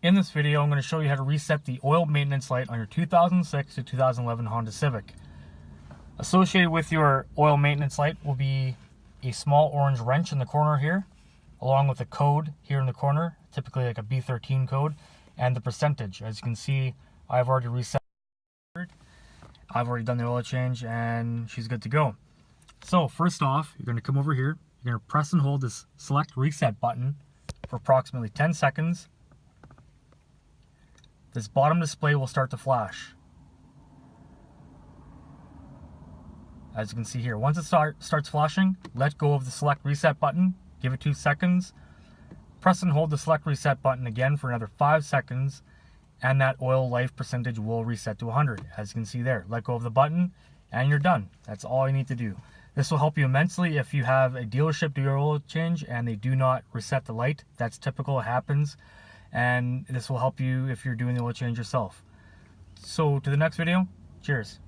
In this video, I'm going to show you how to reset the oil maintenance light on your 2006 to 2011 Honda Civic. Associated with your oil maintenance light will be a small orange wrench in the corner here, along with a code here in the corner, typically like a B13 code, and the percentage. As you can see, I've already reset. I've already done the oil change and she's good to go. So first off, you're going to come over here, you're going to press and hold this select reset button for approximately 10 seconds. This bottom display will start to flash. As you can see here, once it starts flashing, let go of the select reset button, give it 2 seconds, press and hold the select reset button again for another 5 seconds, and that oil life percentage will reset to 100. As you can see there, let go of the button and you're done. That's all you need to do. This will help you immensely if you have a dealership do your oil change and they do not reset the light. That's typical, it happens. And this will help you if you're doing the oil change yourself. So to the next video, cheers.